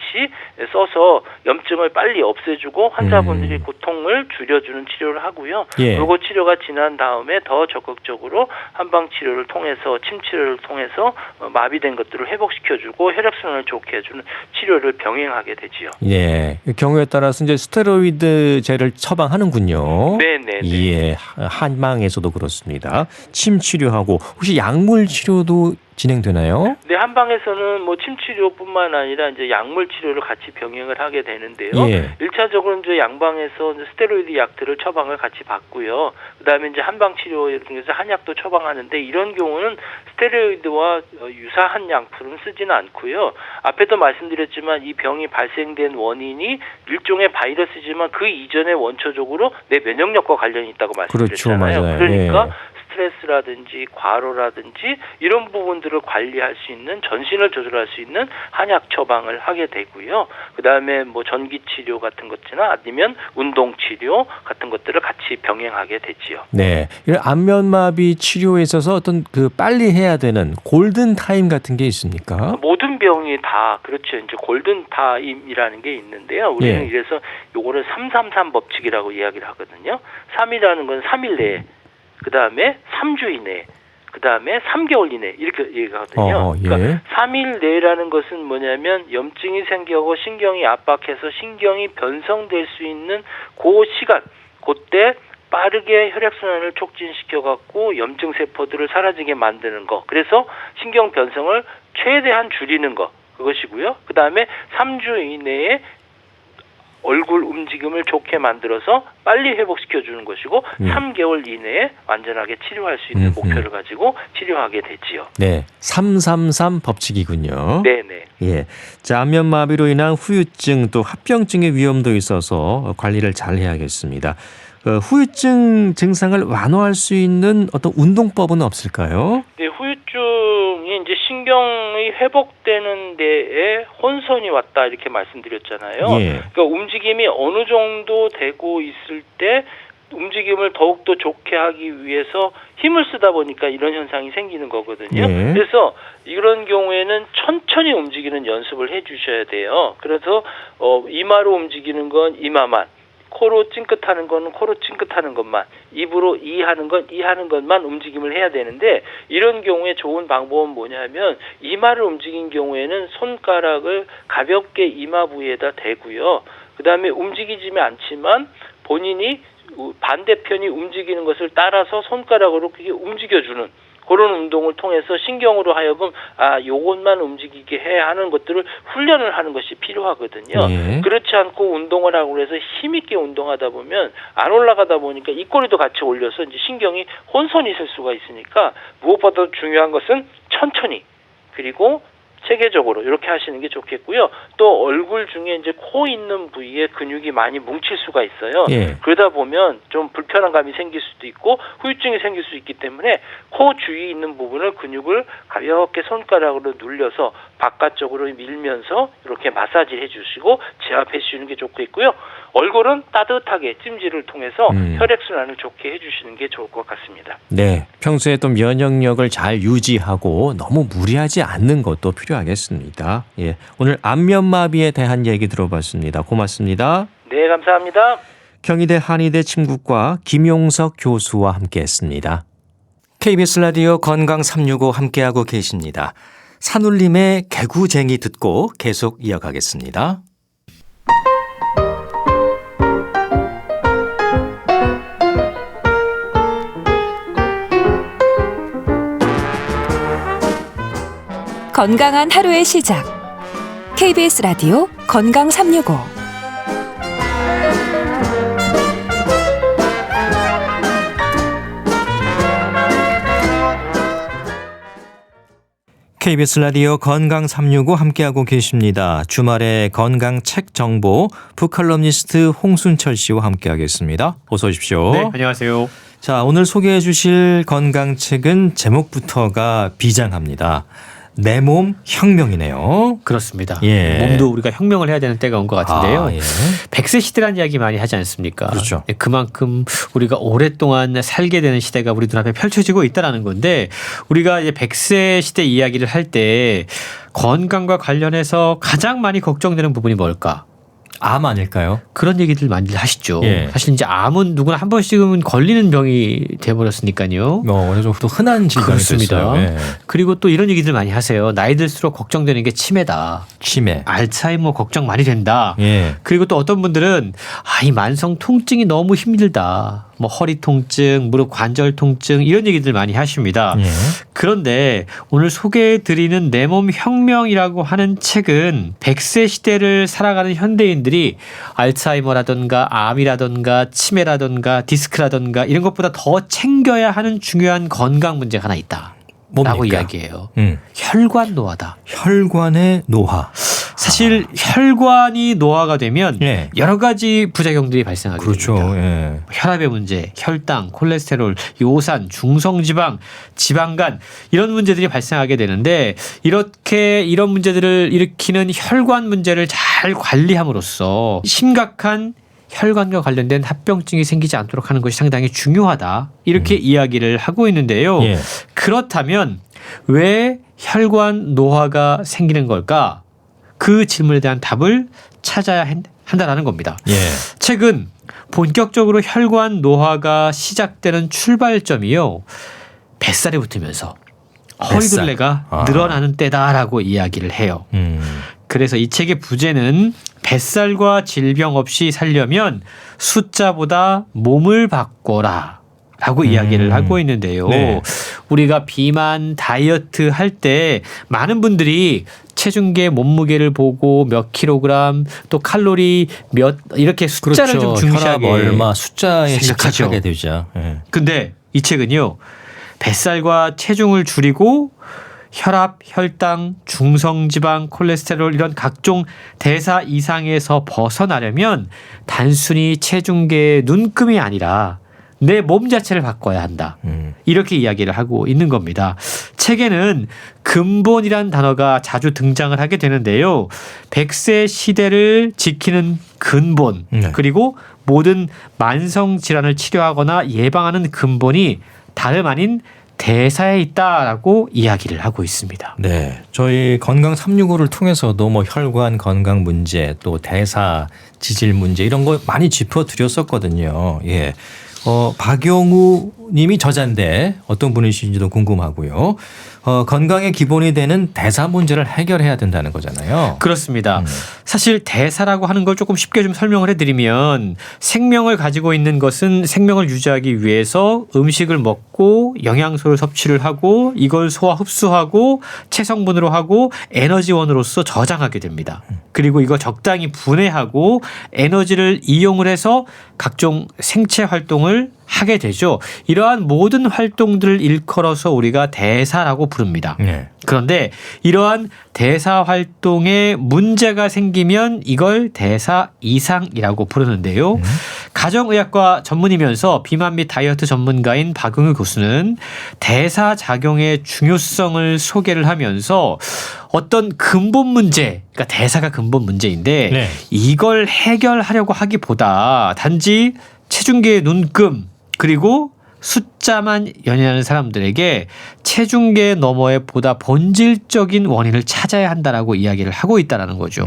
써서 염증을 빨리 없애주고 환자분들이 고통을 줄여주는 치료를 하고요. 예. 그리고 치료가 지난 다음에 더 적극적으로 한방 치료를 통해서 침 치료를 통해서 마비된 것들을 회복시켜주고 혈액순환을 좋게 해주는 치료를 병행하게 되지요. 예. 경우에 따라서 이제 스테로이드제를 처방하는군요. 네네. 예. 한방에서도 그렇습니다. 침 치료하고 혹시 약물 치료도 진행되나요? 네, 한방에서는 뭐 침 치료뿐만 아니라 이제 약물 치료를 같이 병행을 하게 되는데요. 예. 1차적으로 이제 양방에서 이제 스테로이드 약들을 처방을 같이 받고요. 그다음에 이제 한방 치료 중에서 한약도 처방하는데 이런 경우는 스테로이드와 유사한 약품은 쓰지는 않고요. 앞에도 말씀드렸지만 이 병이 발생된 원인이 일종의 바이러스지만 그 이전에 원초적으로 내 면역력과 관련이 있다고 말씀드렸잖아요. 그렇죠, 맞아요. 그러니까 예. 스트레스라든지 과로라든지 이런 부분들을 관리할 수 있는 전신을 조절할 수 있는 한약 처방을 하게 되고요. 그다음에 뭐 전기 치료 같은 것이나 아니면 운동 치료 같은 것들을 같이 병행하게 되지요. 네. 이런 안면마비 치료에 있어서 어떤 그 빨리 해야 되는 골든 타임 같은 게 있습니까? 모든 병이 다 그렇죠. 이제 골든 타임이라는 게 있는데요. 우리는 예. 이래서 요거를 333 법칙이라고 이야기를 하거든요. 3이라는 건 3일 내에 그다음에 3주 이내, 그다음에 3개월 이내 이렇게 얘기하거든요. 예. 그러니까 3일 내라는 것은 뭐냐면 염증이 생기고 신경이 압박해서 신경이 변성될 수 있는 그 시간, 그때 빠르게 혈액순환을 촉진시켜 갖고 염증 세포들을 사라지게 만드는 거. 그래서 신경 변성을 최대한 줄이는 거. 그것이고요. 그다음에 3주 이내에 얼굴 움직임을 좋게 만들어서 빨리 회복시켜 주는 것이고 3개월 이내에 완전하게 치료할 수 있는 목표를 가지고 치료하게 되지요. 네, 333 법칙이군요. 네네. 예, 자, 안면마비로 인한 후유증 또 합병증의 위험도 있어서 관리를 잘 해야겠습니다. 후유증 증상을 완화할 수 있는 어떤 운동법은 없을까요? 네, 후유증이 이제 신경이 회복되는 데에 혼선이 왔다 이렇게 말씀드렸잖아요. 예. 그러니까 움직임이 어느 정도 되고 있을 때 움직임을 더욱더 좋게 하기 위해서 힘을 쓰다 보니까 이런 현상이 생기는 거거든요. 네. 그래서 이런 경우에는 천천히 움직이는 연습을 해 주셔야 돼요. 그래서 이마로 움직이는 건 이마만, 코로 찡긋하는 건 코로 찡긋하는 것만, 입으로 이 하는 건 이 하는 것만 움직임을 해야 되는데, 이런 경우에 좋은 방법은 뭐냐면 이마를 움직인 경우에는 손가락을 가볍게 이마 부위에다 대고요. 그다음에 움직이지는 않지만 본인이 반대편이 움직이는 것을 따라서 손가락으로 그게 움직여주는 그런 운동을 통해서 신경으로 하여금 요것만 움직이게 해야 하는 것들을 훈련을 하는 것이 필요하거든요. 네. 그렇지 않고 운동을 하고 해서 힘있게 운동하다 보면 안 올라가다 보니까 입꼬리도 같이 올려서 이제 신경이 혼선이 있을 수가 있으니까 무엇보다 중요한 것은 천천히 그리고 체계적으로 이렇게 하시는 게 좋겠고요. 또 얼굴 중에 이제 코 있는 부위에 근육이 많이 뭉칠 수가 있어요. 예. 그러다 보면 좀 불편한 감이 생길 수도 있고 후유증이 생길 수 있기 때문에 코 주위에 있는 부분을 근육을 가볍게 손가락으로 눌려서 바깥쪽으로 밀면서 이렇게 마사지를 해주시고 제압해 주시는 게 좋겠고요. 얼굴은 따뜻하게 찜질을 통해서 혈액순환을 좋게 해주시는 게 좋을 것 같습니다. 네, 평소에 또 면역력을 잘 유지하고 너무 무리하지 않는 것도 필요하겠습니다. 예, 오늘 안면마비에 대한 얘기 들어봤습니다. 고맙습니다. 네, 감사합니다. 경희대 한의대 침구과 김용석 교수와 함께했습니다. KBS 라디오 건강 365 함께하고 계십니다. 산울림의 개구쟁이 듣고 계속 이어가겠습니다. 건강한 하루의 시작. KBS 라디오 건강 365. KBS 라디오 건강 365 함께하고 계십니다. 주말에 건강 책 정보 북칼럼니스트 홍순철 씨와 함께하겠습니다. 어서 오십시오. 네, 안녕하세요. 자, 오늘 소개해 주실 건강책은 제목부터가 비장합니다. 내 몸 혁명이네요. 그렇습니다. 예. 몸도 우리가 혁명을 해야 되는 때가 온 것 같은데요. 예. 100세 시대라는 이야기 많이 하지 않습니까? 그렇죠. 그만큼 우리가 오랫동안 살게 되는 시대가 우리 눈앞에 펼쳐지고 있다는 건데, 우리가 이제 100세 시대 이야기를 할 때 건강과 관련해서 가장 많이 걱정되는 부분이 뭘까? 암 아닐까요? 그런 얘기들 많이 하시죠. 예. 사실 이제 암은 누구나 한 번씩은 걸리는 병이 돼버렸으니까요. 어느 정도 흔한 질병이 그렇습니다. 됐어요. 예. 그리고 또 이런 얘기들 많이 하세요. 나이 들수록 걱정되는 게 치매다. 치매. 알츠하이머 걱정 많이 된다. 예. 그리고 또 어떤 분들은 이 만성 통증이 너무 힘들다. 뭐 허리 통증, 무릎 관절 통증 이런 얘기들 많이 하십니다. 예. 그런데 오늘 소개해 드리는 내 몸 혁명이라고 하는 책은 100세 시대를 살아가는 현대인들이 알츠하이머라든가 암이라든가 치매라든가 디스크라든가 이런 것보다 더 챙겨야 하는 중요한 건강 문제가 하나 있다. 뭡니까? 라고 이야기해요. 음. 혈관 노화다. 혈관의 노화. 사실 혈관이 노화가 되면 예. 여러 가지 부작용들이 발생하게 그렇죠. 됩니다. 예. 혈압의 문제, 혈당, 콜레스테롤, 요산, 중성지방, 지방간 이런 문제들이 발생하게 되는데, 이렇게 이런 문제들을 일으키는 혈관 문제를 잘 관리함으로써 심각한 혈관과 관련된 합병증이 생기지 않도록 하는 것이 상당히 중요하다. 이렇게 이야기를 하고 있는데요. 예. 그렇다면 왜 혈관 노화가 생기는 걸까? 그 질문에 대한 답을 찾아야 한다는 겁니다. 예. 책은 본격적으로 혈관 노화가 시작되는 출발점이요, 뱃살이 붙으면서 허리둘레가 늘어나는 때다라고 이야기를 해요. 그래서 이 책의 부제는 뱃살과 질병 없이 살려면 숫자보다 몸을 바꿔라 라고 이야기를 하고 있는데요. 네. 우리가 비만 다이어트 할 때 많은 분들이 체중계 몸무게를 보고 몇 킬로그램 또 칼로리 몇 이렇게 숫자를 그렇죠. 좀 중시하게 혈압 얼마 숫자에 생각하죠. 집착하게 되죠. 근데 이 책은요. 뱃살과 체중을 줄이고 혈압, 혈당, 중성지방, 콜레스테롤 이런 각종 대사 이상에서 벗어나려면 단순히 체중계의 눈금이 아니라 내 몸 자체를 바꿔야 한다. 이렇게 이야기를 하고 있는 겁니다. 책에는 근본이란 단어가 자주 등장을 하게 되는데요. 100세 시대를 지키는 근본 그리고 모든 만성 질환을 치료하거나 예방하는 근본이 다름 아닌 대사에 있다라고 이야기를 하고 있습니다. 네, 저희 건강 365를 통해서도 뭐 혈관 건강 문제 또 대사 지질 문제 이런 거 많이 짚어드렸었거든요. 예. 박용우 님이 저자인데 어떤 분이신지도 궁금하고요. 건강의 기본이 되는 대사 문제를 해결해야 된다는 거잖아요. 그렇습니다. 사실 대사라고 하는 걸 조금 쉽게 좀 설명을 해드리면 생명을 가지고 있는 것은 생명을 유지하기 위해서 음식을 먹고 영양소를 섭취를 하고 이걸 소화 흡수하고 체성분으로 하고 에너지원으로서 저장하게 됩니다. 그리고 이거 적당히 분해하고 에너지를 이용을 해서 각종 생체 활동을 하게 되죠. 이러한 모든 활동들을 일컬어서 우리가 대사라고 부릅니다. 네. 그런데 이러한 대사 활동에 문제가 생기면 이걸 대사 이상이라고 부르는데요. 가정의학과 전문이면서 비만 및 다이어트 전문가인 박용우 교수는 대사 작용의 중요성을 소개를 하면서 어떤 근본 문제, 그러니까 대사가 근본 문제인데 네. 이걸 해결하려고 하기보다 단지 체중계의 눈금 그리고 숫자만 연연하는 사람들에게 체중계 너머에 보다 본질적인 원인을 찾아야 한다라고 이야기를 하고 있다는 거죠.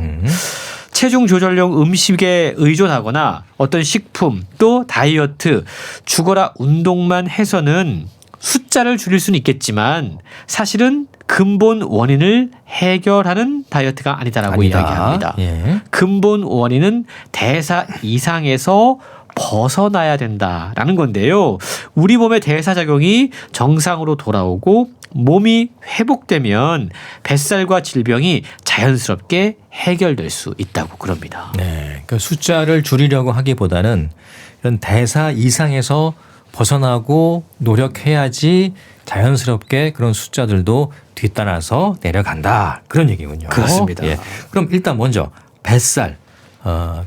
체중 조절용 음식에 의존하거나 어떤 식품 또 다이어트 죽어라 운동만 해서는 숫자를 줄일 수는 있겠지만 사실은 근본 원인을 해결하는 다이어트가 아니다라고 이야기합니다. 예. 근본 원인은 대사 이상에서 벗어나야 된다라는 건데요. 우리 몸의 대사작용이 정상으로 돌아오고 몸이 회복되면 뱃살과 질병이 자연스럽게 해결될 수 있다고 그럽니다. 네, 그 숫자를 줄이려고 하기보다는 이런 대사 이상에서 벗어나고 노력해야지 자연스럽게 그런 숫자들도 뒤따라서 내려간다 그런 얘기군요. 그렇습니다. 예. 그럼 일단 먼저 뱃살.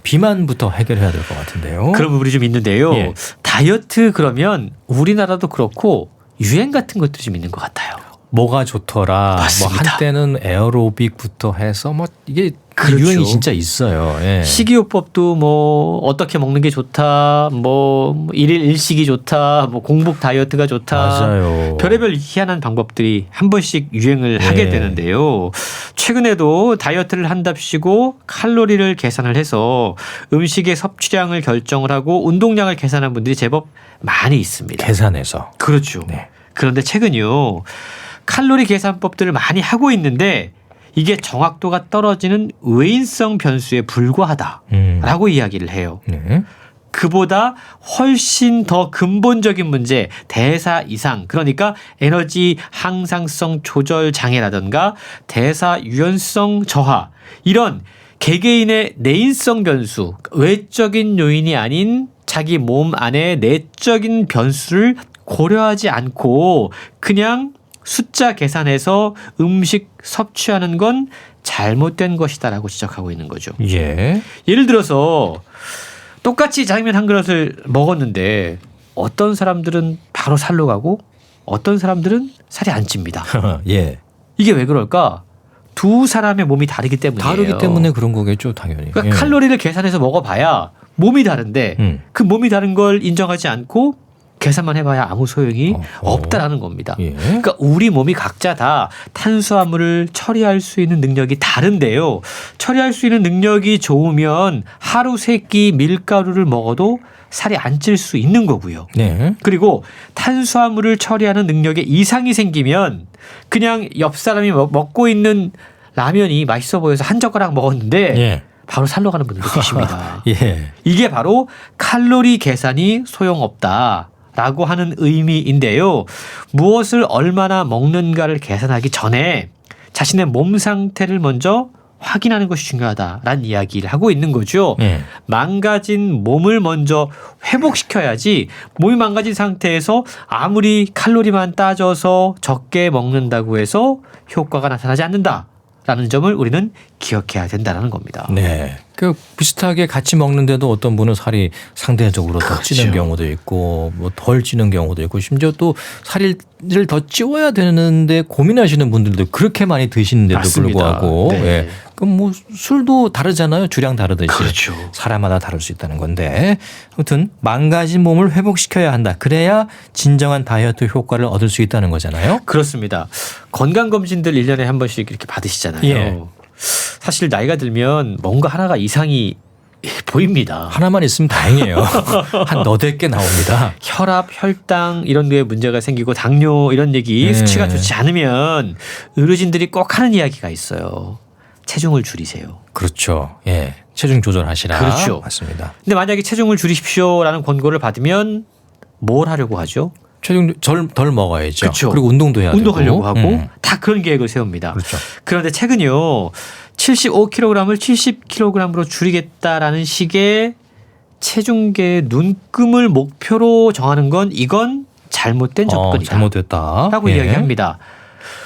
비만부터 해결해야 될 것 같은데요. 그런 부분이 좀 있는데요. 예. 다이어트 그러면 우리나라도 그렇고 유행 같은 것들이 좀 있는 것 같아요. 뭐가 좋더라. 맞습니다. 뭐 한때는 에어로빅부터 해서 뭐 이게 그렇죠. 유행이 진짜 있어요. 예. 식이요법도 뭐 어떻게 먹는 게 좋다. 뭐 일일 일식이 좋다. 뭐 공복 다이어트가 좋다. 맞아요. 별의별 희한한 방법들이 한 번씩 유행을 하게 예. 되는데요. 최근에도 다이어트를 한답시고 칼로리를 계산을 해서 음식의 섭취량을 결정을 하고 운동량을 계산한 분들이 제법 많이 있습니다. 계산해서. 그렇죠. 네. 그런데 최근요. 칼로리 계산법들을 많이 하고 있는데 이게 정확도가 떨어지는 외인성 변수에 불과하다라고 이야기를 해요. 네. 그보다 훨씬 더 근본적인 문제, 대사 이상, 그러니까 에너지 항상성 조절 장애라든가 대사 유연성 저하, 이런 개개인의 내인성 변수, 외적인 요인이 아닌 자기 몸 안에 내적인 변수를 고려하지 않고 그냥 숫자 계산해서 음식 섭취하는 건 잘못된 것이다라고 지적하고 있는 거죠. 예. 예를 들어서 똑같이 짜장면 한 그릇을 먹었는데 어떤 사람들은 바로 살로 가고 어떤 사람들은 살이 안 찝니다. 예. 이게 왜 그럴까? 두 사람의 몸이 다르기 때문이에요. 다르기 때문에 그런 거겠죠, 당연히. 그러니까 예. 칼로리를 계산해서 먹어봐야 몸이 다른데 그 몸이 다른 걸 인정하지 않고 계산만 해봐야 아무 소용이 없다라는 겁니다. 예. 그러니까 우리 몸이 각자 다 탄수화물을 처리할 수 있는 능력이 다른데요. 처리할 수 있는 능력이 좋으면 하루 세 끼 밀가루를 먹어도 살이 안 찔 수 있는 거고요. 네. 그리고 탄수화물을 처리하는 능력에 이상이 생기면 그냥 옆 사람이 먹고 있는 라면이 맛있어 보여서 한 젓가락 먹었는데 예. 바로 살로 가는 분들도 계십니다. 예. 이게 바로 칼로리 계산이 소용없다라고 라고 하는 의미인데요. 무엇을 얼마나 먹는가를 계산하기 전에 자신의 몸 상태를 먼저 확인하는 것이 중요하다라는 이야기를 하고 있는 거죠. 망가진 몸을 먼저 회복시켜야지 몸이 망가진 상태에서 아무리 칼로리만 따져서 적게 먹는다고 해서 효과가 나타나지 않는다라는 점을 우리는 기억해야 된다는 겁니다. 네. 그 비슷하게 같이 먹는데도 어떤 분은 살이 상대적으로 더 찌는 경우도 있고 뭐 덜 찌는 경우도 있고 심지어 또 살을 더 찌워야 되는데 고민하시는 분들도 그렇게 많이 드시는데도 맞습니다. 불구하고 네. 예. 그럼 뭐 술도 다르잖아요. 주량 다르듯이. 그렇죠. 사람마다 다를 수 있다는 건데 아무튼 망가진 몸을 회복시켜야 한다. 그래야 진정한 다이어트 효과를 얻을 수 있다는 거잖아요. 그렇습니다. 건강검진들 1년에 한 번씩 이렇게 받으시잖아요. 예. 사실 나이가 들면 뭔가 하나가 이상이 보입니다. 하나만 있으면 다행이에요. 한 너댓 개 나옵니다. 혈압, 혈당 이런 데에 문제가 생기고 당뇨 이런 얘기 수치가 좋지 않으면 의료진들이 꼭 하는 이야기가 있어요. 체중을 줄이세요. 그렇죠. 예. 체중 조절하시라. 그렇죠. 맞습니다. 근데 만약에 체중을 줄이십시오라는 권고를 받으면 뭘 하려고 하죠? 체중 덜 먹어야죠. 그렇죠. 그리고 운동도 해야 되고. 운동하려고 하고 다 그런 계획을 세웁니다. 그렇죠. 그런데 최근요. 75kg을 70kg으로 줄이겠다라는 식의 체중계 눈금을 목표로 정하는 건 이건 잘못된 접근이다. 잘못됐다. 라고 예. 이야기합니다.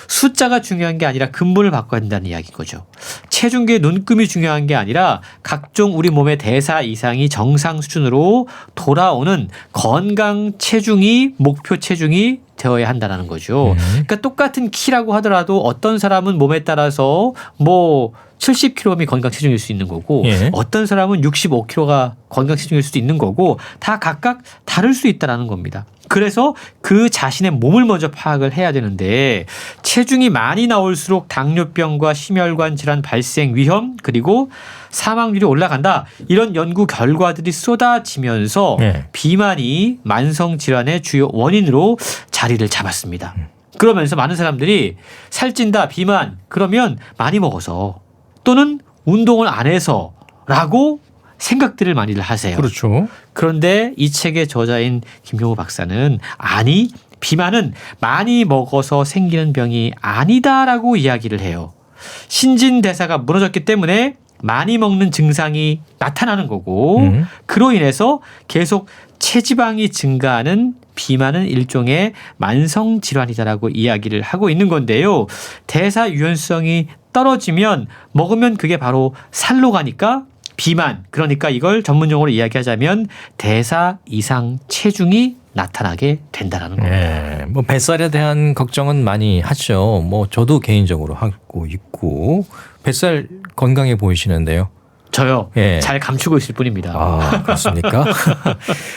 숫자가 중요한 게 아니라 근본을 바꿔야 된다는 이야기인 거죠. 체중계 눈금이 중요한 게 아니라 각종 우리 몸의 대사 이상이 정상 수준으로 돌아오는 건강 체중이 목표 체중이 되어야 한다는 거죠. 그러니까 똑같은 키라고 하더라도 어떤 사람은 몸에 따라서 뭐 70kg이 건강 체중일 수 있는 거고 예. 어떤 사람은 65kg가 건강 체중일 수도 있는 거고 다 각각 다를 수 있다는 겁니다. 그래서 그 자신의 몸을 먼저 파악을 해야 되는데 체중이 많이 나올수록 당뇨병과 심혈관 질환 발생 위험 그리고 사망률이 올라간다. 이런 연구 결과들이 쏟아지면서 비만이 만성 질환의 주요 원인으로 자리를 잡았습니다. 그러면서 많은 사람들이 살찐다, 비만 그러면 많이 먹어서 또는 운동을 안 해서라고 생각들을 많이들 하세요. 그렇죠. 그런데 이 책의 저자인 김용호 박사는 아니 비만은 많이 먹어서 생기는 병이 아니다라고 이야기를 해요. 신진대사가 무너졌기 때문에 많이 먹는 증상이 나타나는 거고 그로 인해서 계속 체지방이 증가하는 비만은 일종의 만성 질환이다라고 이야기를 하고 있는 건데요. 대사 유연성이 떨어지면 먹으면 그게 바로 살로 가니까 비만, 그러니까 이걸 전문용어로 이야기하자면 대사 이상 체중이 나타나게 된다는 겁니다. 네, 뭐 뱃살에 대한 걱정은 많이 하죠. 뭐 저도 개인적으로 하고 있고 뱃살 건강해 보이시는데요. 저요. 예. 잘 감추고 있을 뿐입니다. 아, 그렇습니까?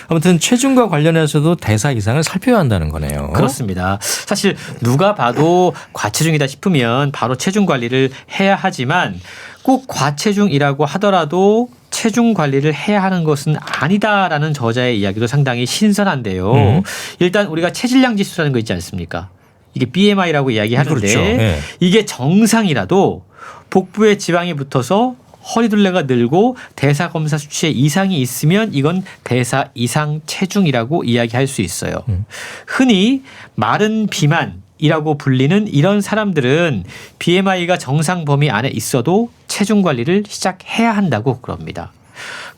아무튼 체중과 관련해서도 대사 이상을 살펴야 한다는 거네요. 그렇습니다. 사실 누가 봐도 과체중이다 싶으면 바로 체중 관리를 해야 하지만 꼭 과체중이라고 하더라도 체중 관리를 해야 하는 것은 아니다라는 저자의 이야기도 상당히 신선한데요. 일단 우리가 체질량 지수라는 거 있지 않습니까? 이게 BMI라고 이야기하는데 그렇죠. 예. 이게 정상이라도 복부에 지방이 붙어서 허리둘레가 늘고 대사 검사 수치에 이상이 있으면 이건 대사 이상 체중이라고 이야기할 수 있어요. 흔히 마른 비만이라고 불리는 이런 사람들은 BMI가 정상 범위 안에 있어도 체중 관리를 시작해야 한다고 그럽니다.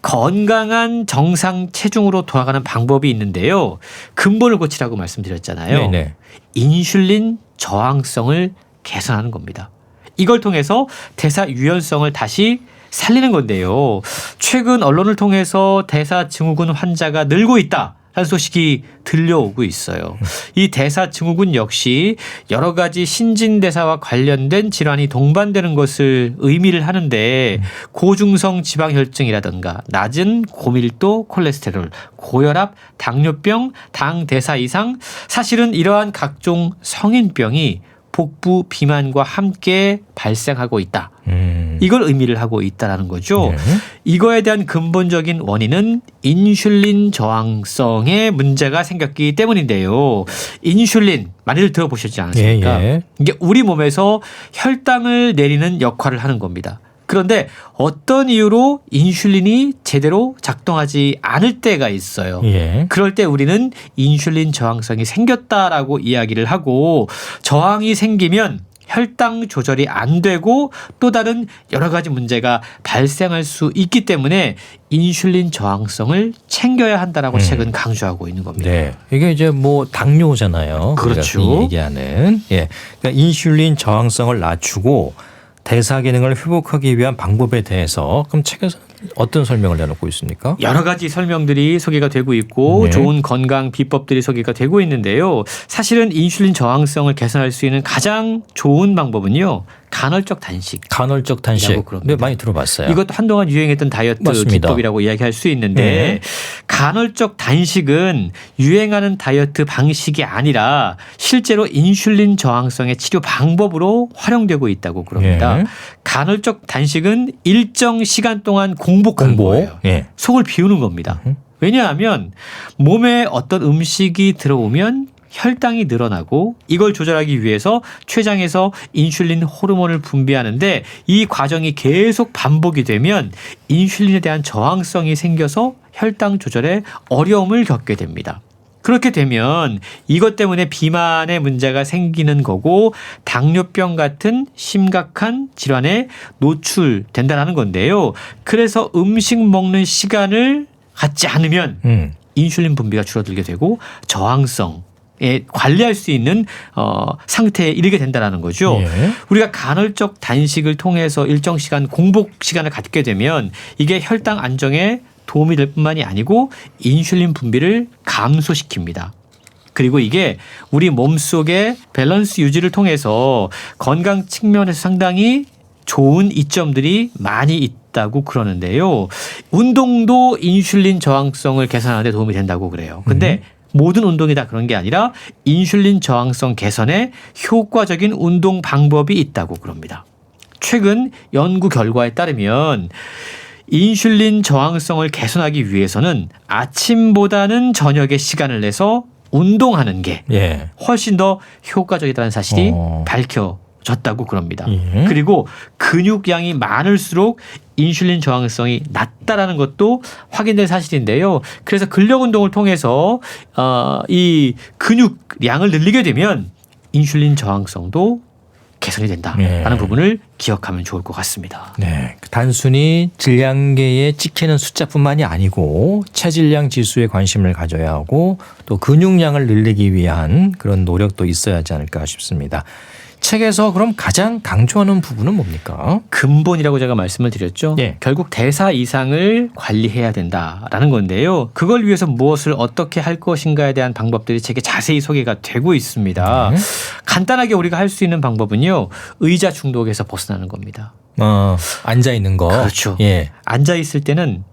건강한 정상 체중으로 돌아가는 방법이 있는데요. 근본을 고치라고 말씀드렸잖아요. 네네. 인슐린 저항성을 개선하는 겁니다. 이걸 통해서 대사 유연성을 다시 살리는 건데요. 최근 언론을 통해서 대사 증후군 환자가 늘고 있다. 라는 소식이 들려오고 있어요. 이 대사 증후군 역시 여러 가지 신진대사와 관련된 질환이 동반되는 것을 의미를 하는데 고중성 지방혈증이라든가 낮은 고밀도 콜레스테롤, 고혈압, 당뇨병, 당대사 이상 사실은 이러한 각종 성인병이 복부 비만과 함께 발생하고 있다. 이걸 의미를 하고 있다는 거죠. 네. 이거에 대한 근본적인 원인은 인슐린 저항성의 문제가 생겼기 때문인데요. 인슐린 많이들 들어보셨지 않습니까? 예. 이게 우리 몸에서 혈당을 내리는 역할을 하는 겁니다. 그런데 어떤 이유로 인슐린이 제대로 작동하지 않을 때가 있어요. 예. 그럴 때 우리는 인슐린 저항성이 생겼다라고 이야기를 하고 저항이 생기면 혈당 조절이 안 되고 또 다른 여러 가지 문제가 발생할 수 있기 때문에 인슐린 저항성을 챙겨야 한다라고 책은 강조하고 있는 겁니다. 네. 이게 이제 뭐 당뇨잖아요. 그렇죠. 우리가 흔히 얘기하는. 예. 그러니까 인슐린 저항성을 낮추고 대사 기능을 회복하기 위한 방법에 대해서 그럼 책에서 어떤 설명을 내놓고 있습니까? 여러 가지 설명들이 소개가 되고 있고 네. 좋은 건강 비법들이 소개가 되고 있는데요. 사실은 인슐린 저항성을 개선할 수 있는 가장 좋은 방법은요. 간헐적 단식. 간헐적 단식. 네, 많이 들어봤어요. 이것도 한동안 유행했던 다이어트 맞습니다. 기법이라고 이야기할 수 있는데 네. 간헐적 단식은 유행하는 다이어트 방식이 아니라 실제로 인슐린 저항성의 치료 방법으로 활용되고 있다고 그럽니다. 네. 간헐적 단식은 일정 시간 동안 공복하는 거예요. 예. 속을 비우는 겁니다. 왜냐하면 몸에 어떤 음식이 들어오면 혈당이 늘어나고 이걸 조절하기 위해서 췌장에서 인슐린 호르몬을 분비하는데 이 과정이 계속 반복이 되면 인슐린에 대한 저항성이 생겨서 혈당 조절에 어려움을 겪게 됩니다. 그렇게 되면 이것 때문에 비만의 문제가 생기는 거고 당뇨병 같은 심각한 질환에 노출된다는 건데요. 그래서 음식 먹는 시간을 갖지 않으면 인슐린 분비가 줄어들게 되고 저항성에 관리할 수 있는 상태에 이르게 된다는 거죠. 예. 우리가 간헐적 단식을 통해서 일정 시간 공복 시간을 갖게 되면 이게 혈당 안정에 도움이 될 뿐만이 아니고 인슐린 분비를 감소시킵니다. 그리고 이게 우리 몸속의 밸런스 유지를 통해서 건강 측면에서 상당히 좋은 이점들이 많이 있다고 그러는데요. 운동도 인슐린 저항성을 개선하는 데 도움이 된다고 그래요. 근데 모든 운동이 다 그런 게 아니라 인슐린 저항성 개선에 효과적인 운동 방법이 있다고 그럽니다. 최근 연구 결과에 따르면 인슐린 저항성을 개선하기 위해서는 아침보다는 저녁에 시간을 내서 운동하는 게 예. 훨씬 더 효과적이라는 사실이 밝혀졌다고 그럽니다. 예. 그리고 근육량이 많을수록 인슐린 저항성이 낮다라는 것도 확인된 사실인데요. 그래서 근력 운동을 통해서 이 근육량을 늘리게 되면 인슐린 저항성도 개선이 된다라는 부분을 기억하면 좋을 것 같습니다. 네, 단순히 질량계에 찍히는 숫자뿐만이 아니고 체질량 지수에 관심을 가져야 하고 또 근육량을 늘리기 위한 그런 노력도 있어야 하지 않을까 싶습니다. 책에서 그럼 가장 강조하는 부분은 뭡니까? 근본이라고 제가 말씀을 드렸죠. 예. 결국 대사 이상을 관리해야 된다라는 건데요. 그걸 위해서 무엇을 어떻게 할 것인가에 대한 방법들이 책에 자세히 소개가 되고 있습니다. 간단하게 우리가 할 수 있는 방법은요. 의자 중독에서 벗어나는 겁니다. 앉아 있는 거. 그렇죠. 예. 앉아 있을 때는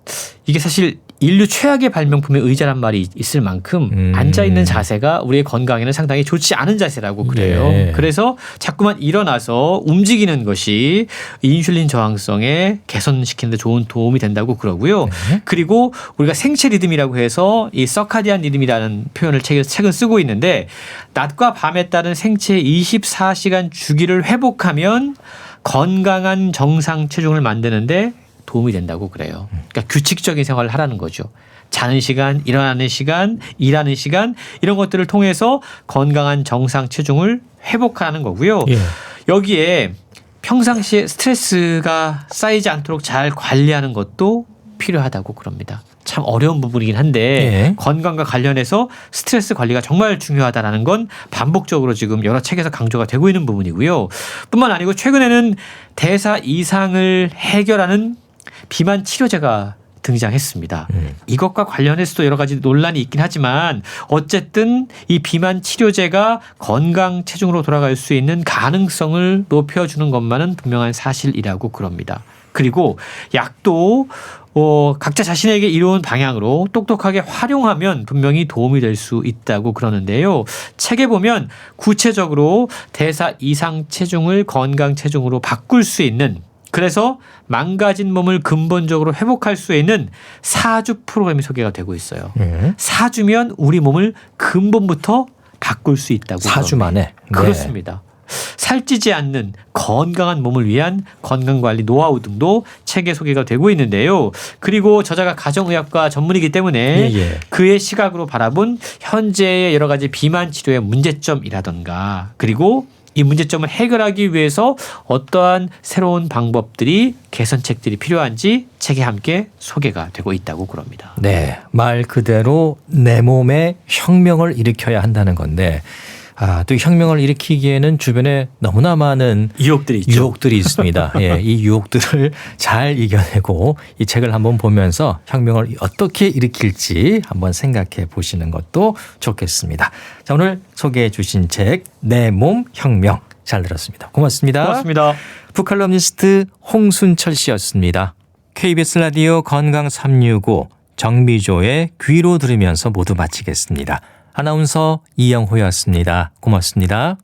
이게 사실 인류 최악의 발명품의 의자란 말이 있을 만큼 앉아 있는 자세가 우리의 건강에는 상당히 좋지 않은 자세라고 그래요. 예. 그래서 자꾸만 일어나서 움직이는 것이 인슐린 저항성에 개선시키는 데 좋은 도움이 된다고 그러고요. 그리고 우리가 생체 리듬이라고 해서 이 서카디안 리듬이라는 표현을 책은 쓰고 있는데 낮과 밤에 따른 생체의 24시간 주기를 회복하면 건강한 정상 체중을 만드는데 도움이 된다고 그래요. 그러니까 규칙적인 생활을 하라는 거죠. 자는 시간, 일어나는 시간, 일하는 시간 이런 것들을 통해서 건강한 정상 체중을 회복하는 거고요. 예. 여기에 평상시에 스트레스가 쌓이지 않도록 잘 관리하는 것도 필요하다고 그럽니다. 참 어려운 부분이긴 한데 예. 건강과 관련해서 스트레스 관리가 정말 중요하다는 건 반복적으로 지금 여러 책에서 강조가 되고 있는 부분이고요. 뿐만 아니고 최근에는 대사 이상을 해결하는 비만 치료제가 등장했습니다. 이것과 관련해서도 여러 가지 논란이 있긴 하지만 어쨌든 이 비만 치료제가 건강 체중으로 돌아갈 수 있는 가능성을 높여주는 것만은 분명한 사실이라고 그럽니다. 그리고 약도 각자 자신에게 이로운 방향으로 똑똑하게 활용하면 분명히 도움이 될 수 있다고 그러는데요. 책에 보면 구체적으로 대사 이상 체중을 건강 체중으로 바꿀 수 있는 그래서 망가진 몸을 근본적으로 회복할 수 있는 4주 프로그램이 소개가 되고 있어요. 4주면 우리 몸을 근본부터 바꿀 수 있다고. 4주 만에. 그렇습니다. 살찌지 않는 건강한 몸을 위한 건강관리 노하우 등도 책에 소개가 되고 있는데요. 그리고 저자가 가정의학과 전문이기 때문에 그의 시각으로 바라본 현재의 여러 가지 비만 치료의 문제점이라던가 그리고 이 문제점을 해결하기 위해서 어떠한 새로운 방법들이 개선책들이 필요한지 책에 함께 소개가 되고 있다고 그럽니다. 네, 말 그대로 내 몸에 혁명을 일으켜야 한다는 건데 또 혁명을 일으키기에는 주변에 너무나 많은 유혹들이 있죠. 유혹들이 있습니다. 예, 이 유혹들을 잘 이겨내고 이 책을 한번 보면서 혁명을 어떻게 일으킬지 한번 생각해 보시는 것도 좋겠습니다. 자, 오늘 소개해 주신 책 내 몸 혁명 잘 들었습니다. 고맙습니다. 고맙습니다. 북칼럼니스트 홍순철 씨였습니다. KBS 라디오 건강 365 정미조의 귀로 들으면서 모두 마치겠습니다. 아나운서 이영호였습니다. 고맙습니다.